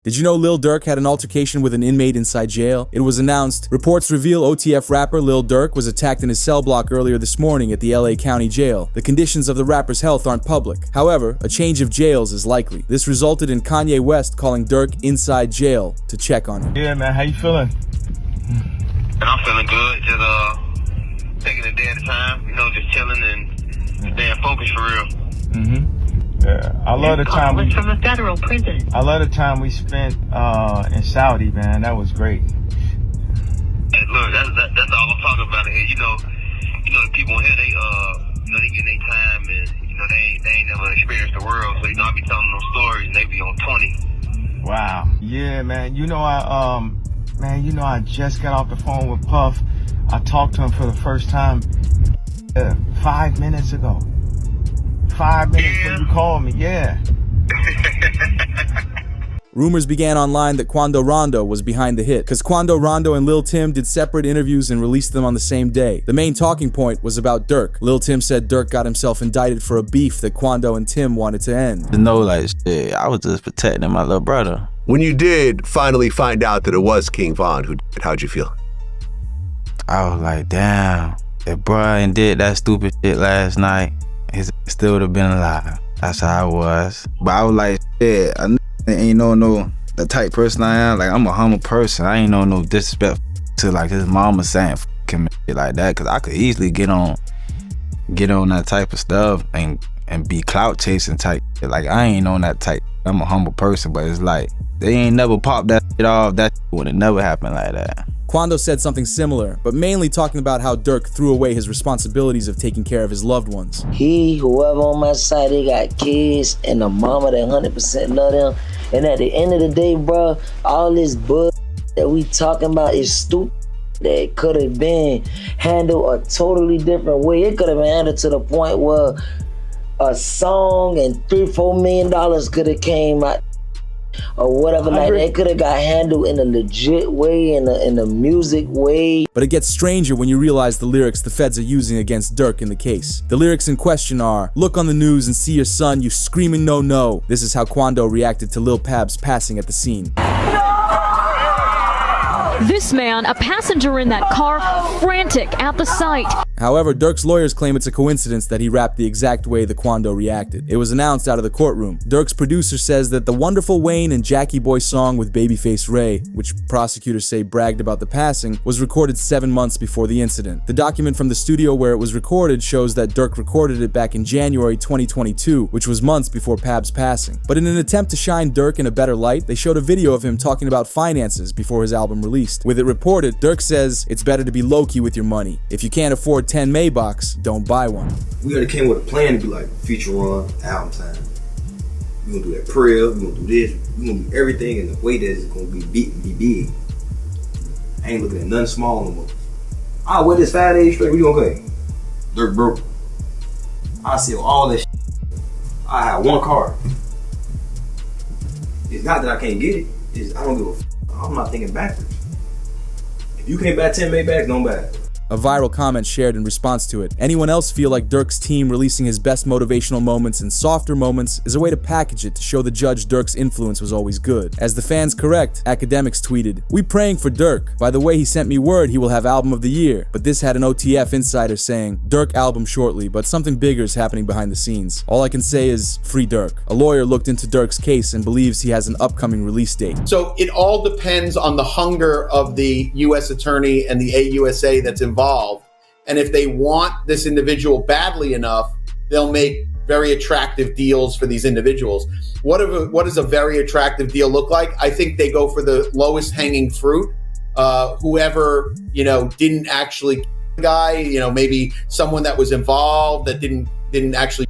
Did you know Lil Durk had an altercation with an inmate inside jail? It was announced. Reports reveal OTF rapper Lil Durk was attacked in his cell block earlier this morning at the LA County Jail. The conditions of the rapper's health aren't public. However, a change of jails is likely. This resulted in Kanye West calling Durk inside jail to check on him. Yeah, man, how you feeling? And I'm feeling good. Just taking it day at a time, just chilling and staying focused for real. Yeah, I love the time we from a federal prison. I love the time we spent in Saudi, man. That was great. Hey, look, that's all I'm talking about here. The people here, they get their time, and they ain't never experienced the world. So I be telling them stories, and they be on 20. Wow. Yeah, man. I just got off the phone with Puff. I talked to him for the first time 5 minutes ago. 5 minutes when you called me, yeah. Rumors began online that Quando Rondo was behind the hit, because Quando Rondo and Lil Tim did separate interviews and released them on the same day. The main talking point was about Durk. Lil Tim said Durk got himself indicted for a beef that Quando and Tim wanted to end. Shit, I was just protecting my little brother. When you did finally find out that it was King Von who did it, how'd you feel? I was like, damn, if Brian did that stupid shit last night, he still would have been alive. That's how I was. But I was like, shit, I ain't no the type person I am. Like, I'm a humble person. I ain't no disrespect to like his mama saying f him and shit like that. Cause I could easily get on that type of stuff and be clout chasing type. Like, I ain't on that type. I'm a humble person, but it's like, they ain't never popped that shit off. That would have never happened like that. Quando said something similar, but mainly talking about how Durk threw away his responsibilities of taking care of his loved ones. Whoever on my side, they got kids and a mama that 100% love them. And at the end of the day, bro, all this bull that we talking about is stupid. That could have been handled a totally different way. It could have been handled to the point where a song and $3-4 million could have came out. Or whatever, like it could have got handled in a legit way, in a music way. But it gets stranger when you realize the lyrics the feds are using against Durk in the case. The lyrics in question are, "Look on the news and see your son, you screaming no, no." This is how Quando reacted to Lul Pab's passing at the scene. This man, a passenger in that car, frantic at the sight. However, Durk's lawyers claim it's a coincidence that he rapped the exact way the Quando reacted. It was announced out of the courtroom. Durk's producer says that the Wonderful Wayne and Jackie Boy song with Babyface Ray, which prosecutors say bragged about the passing, was recorded 7 months before the incident. The document from the studio where it was recorded shows that Durk recorded it back in January 2022, which was months before Pab's passing. But in an attempt to shine Durk in a better light, they showed a video of him talking about finances before his album released. With it reported, Durk says, "It's better to be low-key with your money. If you can't afford 10 Maybachs, don't buy one." We already came with a plan to be like feature run, album time. We're gonna do that prayer, we're gonna do this, we're gonna do everything in the way that it's gonna be big. I ain't looking at nothing small no more. I wear this 5 days straight, we gonna go. Durk broke. I sell all that shit. I have one car. It's not that I can't get it, it's I don't give a f. I'm not thinking backwards. If you can't buy 10 Maybachs, don't buy it. A viral comment shared in response to it. Anyone else feel like Durk's team releasing his best motivational moments and softer moments is a way to package it to show the judge Durk's influence was always good? As the fans correct, Academics tweeted, "We praying for Durk. By the way, he sent me word he will have album of the year." But this had an OTF insider saying, "Durk album shortly, but something bigger is happening behind the scenes. All I can say is, free Durk." A lawyer looked into Durk's case and believes he has an upcoming release date. So it all depends on the hunger of the U.S. attorney and the AUSA that's involved. And if they want this individual badly enough, they'll make very attractive deals for these individuals. What does a very attractive deal look like? I think they go for the lowest hanging fruit. Whoever, didn't actually the guy, maybe someone that was involved that didn't actually,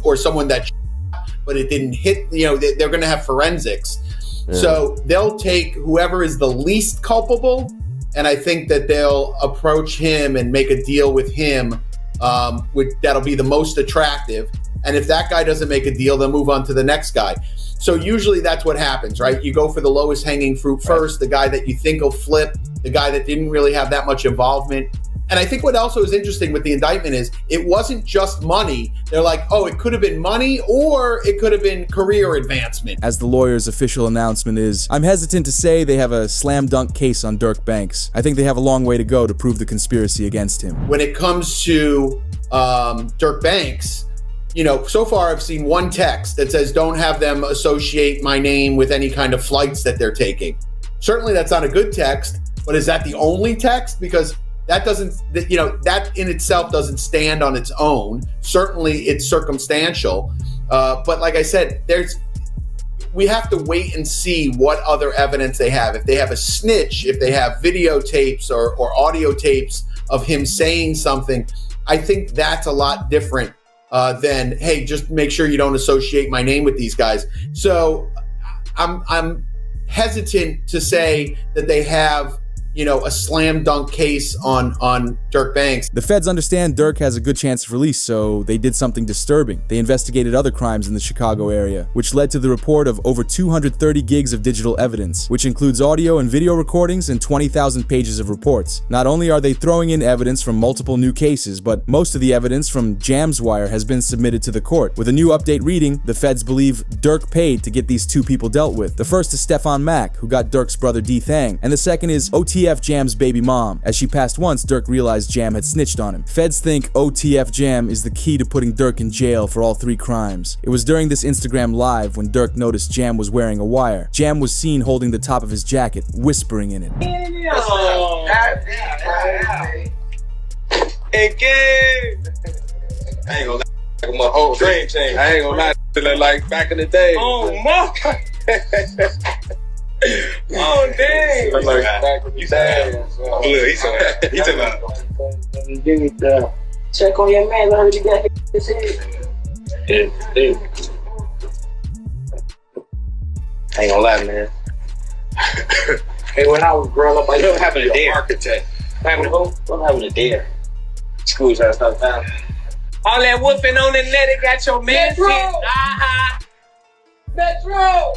or someone that, but it didn't hit, they're going to have forensics. Yeah. So they'll take whoever is the least culpable. And I think that they'll approach him and make a deal with him that'll be the most attractive. And if that guy doesn't make a deal, they'll move on to the next guy. So usually that's what happens, right? You go for the lowest hanging fruit first, the guy that you think will flip, the guy that didn't really have that much involvement. And I think what also is interesting with the indictment is it wasn't just money. They're like, oh, it could have been money or it could have been career advancement. As the lawyer's official announcement is, I'm hesitant to say they have a slam dunk case on Durk Banks. I think they have a long way to go to prove the conspiracy against him. When it comes to Durk Banks, you know, so far I've seen one text that says, don't have them associate my name with any kind of flights that they're taking. Certainly that's not a good text, but is that the only text? Because that doesn't, you know, that in itself doesn't stand on its own. Certainly it's circumstantial. But like I said, we have to wait and see what other evidence they have. If they have a snitch, if they have videotapes or audio tapes of him saying something, I think that's a lot different than, hey, just make sure you don't associate my name with these guys. So I'm hesitant to say that they have, you know, a slam dunk case on Durk Banks. The feds understand Durk has a good chance of release, so they did something disturbing. They investigated other crimes in the Chicago area, which led to the report of over 230 gigs of digital evidence, which includes audio and video recordings and 20,000 pages of reports. Not only are they throwing in evidence from multiple new cases, but most of the evidence from Jam's Wire has been submitted to the court. With a new update reading, the feds believe Durk paid to get these two people dealt with. The first is Stefan Mack, who got Durk's brother D Thang, and the second is OTF Jam's baby mom. As she passed once, Durk realized Jam had snitched on him. Feds think OTF Jam is the key to putting Durk in jail for all three crimes. It was during this Instagram live when Durk noticed Jam was wearing a wire. Jam was seen holding the top of his jacket, whispering in it. Oh, I ain't gonna lie, my whole dream changed. I ain't gonna lie, feeling like back in the day. Oh, my. Oh, dang. I'm like, back in the day. Look, he took out. Check on your man, I heard you got his head. Yeah. I ain't gonna lie, man. Hey, when I was growing up, I used to have a dare. Architect. Having a who? I'm having a dare. School trying to stop time. All that whooping on the net, it got your man shit. Metro!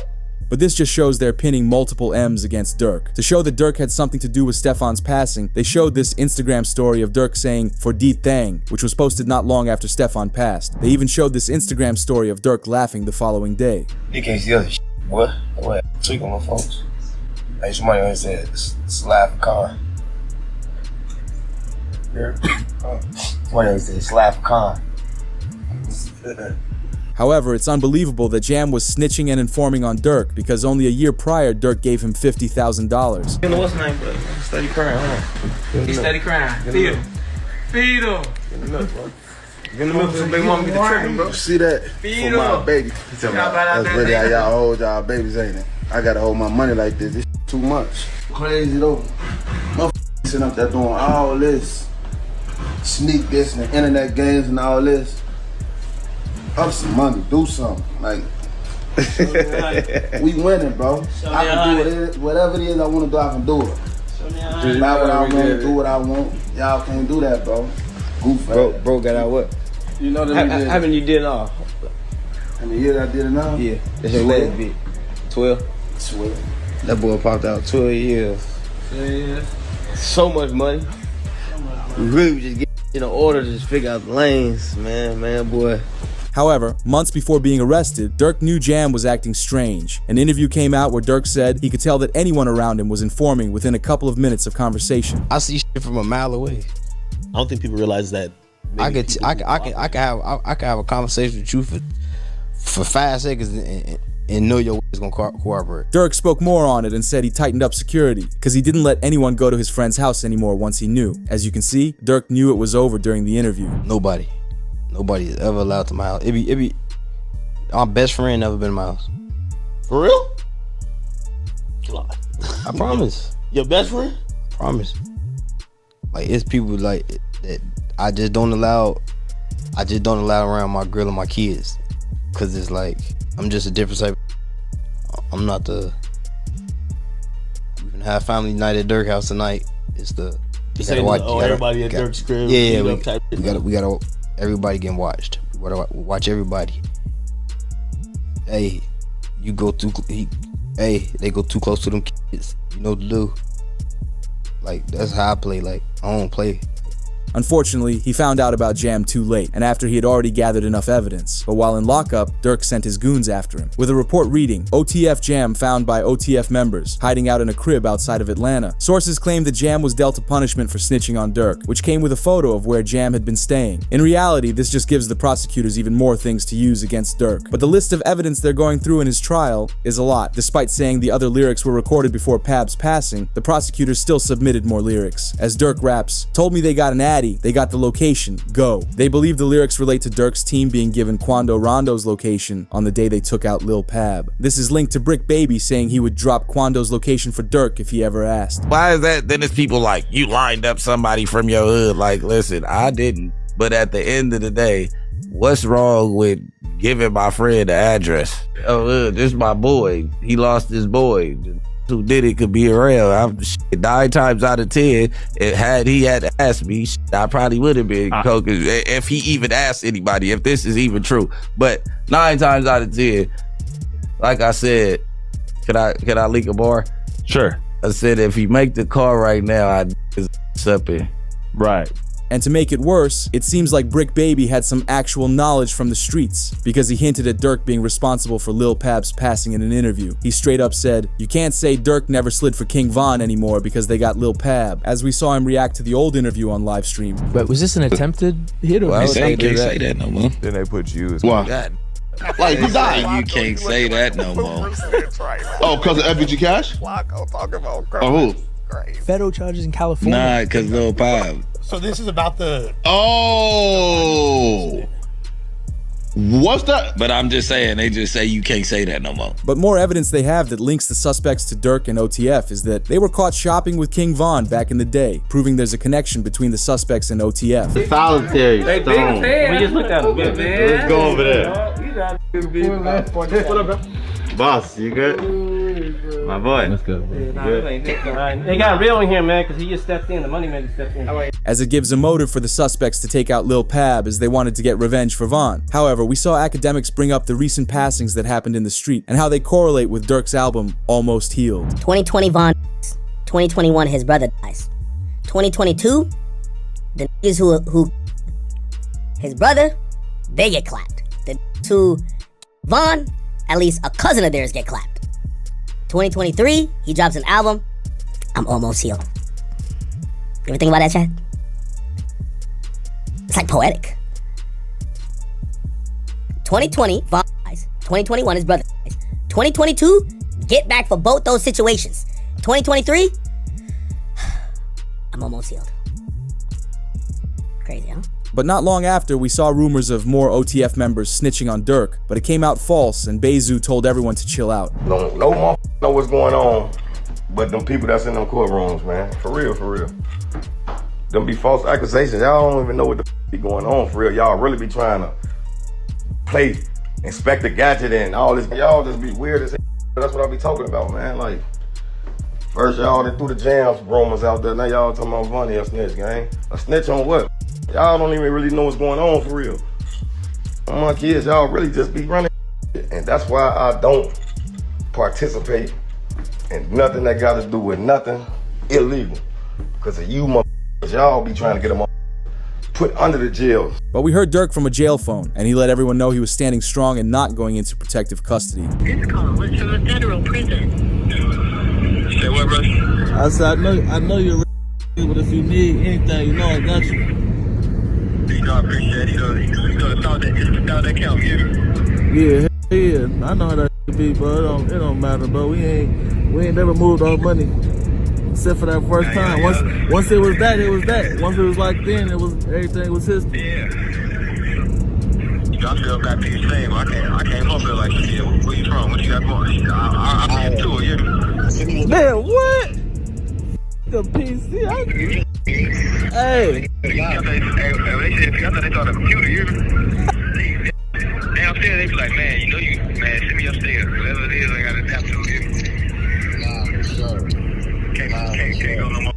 But this just shows they're pinning multiple M's against Durk. To show that Durk had something to do with Stefan's passing, they showed this Instagram story of Durk saying, "For D Thang," which was posted not long after Stefan passed. They even showed this Instagram story of Durk laughing the following day. You can't see other shit. What? Tweak on my folks. Hey, somebody always said, slap a car. Yeah. Somebody always said, slap a car. However, it's unbelievable that Jam was snitching and informing on Durk because only a year prior, Durk gave him $50,000. You know what's his name, but steady crying, huh? He steady crying. Feed him. Feed him. Get in the milk, bro. Get in the milk so big mama get the tripping, bro. You see that? Feed for my him. baby. That's really how y'all hold y'all babies, ain't it? I gotta hold my money like this. This too much. Crazy though. Motherfuckers sitting up there doing all this. Sneak this and the internet games and all this. Up some money, do something. Like, we winning, bro. I can do it. Whatever it is I want to do, I can do it. Just buy what I want, do what I want. Y'all can't do that, bro. Goof. Bro got out what? You know that how many you did off? How many years I did it now? Yeah. That's your last bit. 12? 12. That boy popped out 12 years. Yeah. So much money. We really just get in order to just figure out the lanes, man, boy. However, months before being arrested, Durk knew Jam was acting strange. An interview came out where Durk said he could tell that anyone around him was informing within a couple of minutes of conversation. I see shit from a mile away. I don't think people realize that. I could have a conversation with you for 5 seconds and know your is gonna cooperate. Durk spoke more on it and said he tightened up security because he didn't let anyone go to his friend's house anymore once he knew. As you can see, Durk knew it was over during the interview. Nobody is ever allowed to my house. It be our best friend never been in my house. For real? I promise. Your best friend? I promise. Like, it's people like that I just don't allow around my girl and my kids. Cause it's like I'm just a different type. I'm not the. We can have family night at Durk house tonight. It's the. You gotta watch. Everybody at Durk's crib. Yeah, we gotta. Everybody getting watched. We gotta watch everybody. Hey, you go too. They go too close to them kids. You know what to do. Like, that's how I play. Like, I don't play. Unfortunately, he found out about Jam too late, and after he had already gathered enough evidence. But while in lockup, Durk sent his goons after him, with a report reading, OTF Jam found by OTF members, hiding out in a crib outside of Atlanta. Sources claim that Jam was dealt a punishment for snitching on Durk, which came with a photo of where Jam had been staying. In reality, this just gives the prosecutors even more things to use against Durk. But the list of evidence they're going through in his trial is a lot. Despite saying the other lyrics were recorded before Pab's passing, the prosecutors still submitted more lyrics. As Durk raps, "Told me they got an addy, they got the location, go." They believe the lyrics relate to Durk's team being given Quando Rondo's location on the day they took out Lil Pab. This is linked to Brick Baby saying he would drop Quando's location for Durk if he ever asked. Why is that? Then it's people like, you lined up somebody from your hood. Like, listen, I didn't. But at the end of the day, what's wrong with giving my friend the address? Oh, this is my boy. He lost his boy. Who did it could be around. 9 times out of 10, had he had asked me, I probably would have been if he even asked anybody, if this is even true. But 9 times out of 10, like I said, can I leak a bar? Sure. I said if he make the call right now, I'd something. Right. And to make it worse, it seems like Brick Baby had some actual knowledge from the streets, because he hinted at Durk being responsible for Lil Pab's passing in an interview. He straight up said, "You can't say Durk never slid for King Von anymore because they got Lil Pab," as we saw him react to the old interview on live stream. But was this an attempted hit or Well, they can't say that no more. Then they put you as Why? God. Like, who died? You can't say that no more. Oh, because of FBG Cash? Oh, who? federal charges in California? Nah, because Lil Pab. So this is about the... Oh! What's that? But I'm just saying, they just say you can't say that no more. But more evidence they have that links the suspects to Durk and OTF is that they were caught shopping with King Von back in the day, proving there's a connection between the suspects and OTF. Solitary stone. We just looked at him. Let's go over there. What up, bro? Boss, you good? My boy. Let's go. They got real in here, man, because he just stepped in. The money man just stepped in. As it gives a motive for the suspects to take out Lil Pab as they wanted to get revenge for Von. However, we saw academics bring up the recent passings that happened in the street and how they correlate with Durk's album, Almost Healed. 2020 Von, 2021 his brother dies. 2022, the niggas who his brother, they get clapped. The niggas who Von, at least a cousin of theirs get clapped. 2023, he drops an album, I'm Almost Healed. You ever think about that, Chad? It's like poetic. 2020, Von dies. 2021, his brother dies. 2022, get back for both those situations. 2023, I'm Almost Healed. Crazy, huh? But not long after, we saw rumors of more OTF members snitching on Durk, but it came out false, and Bezu told everyone to chill out. No motherfucker know what's going on, but them people that's in them courtrooms, man. For real, for real. Them be false accusations. Y'all don't even know what the be going on, for real. Y'all really be trying to play Inspector Gadget and all this. Y'all just be weird as hell. That's what I be talking about, man. Like, first y'all done threw the jams rumors out there. Now y'all talking about Vonnie a snitch, gang. A snitch on what? Y'all don't even really know what's going on, for real. On my kids, y'all really just be running. And that's why I don't participate in nothing that got to do with nothing illegal. Because of you motherfuckers, y'all be trying to get them put under the jail. But we heard Durk from a jail phone, and he let everyone know he was standing strong and not going into protective custody. This call was from a federal prison. Say what, bro? I said, I know you're real, but if you need anything, you know I got you. You know, I appreciate it. You know, it's without that count, yeah. Yeah, I know how that be, bro. It don't matter, bro. We ain't never moved our money. Except for that first time. Once it was that, it was that. Once it was like then, it was everything was history. Yeah. You know, I still got these same. I came home there like, shit, where you from? What you got going? I been to it, yeah. Man, what? The PC. Hey. They said, I thought they thought a computer, you downstairs, they be like, man, you know you, man, send me upstairs. Whatever it is, I got to adapt to it. Nah, for sure. Can't go no more.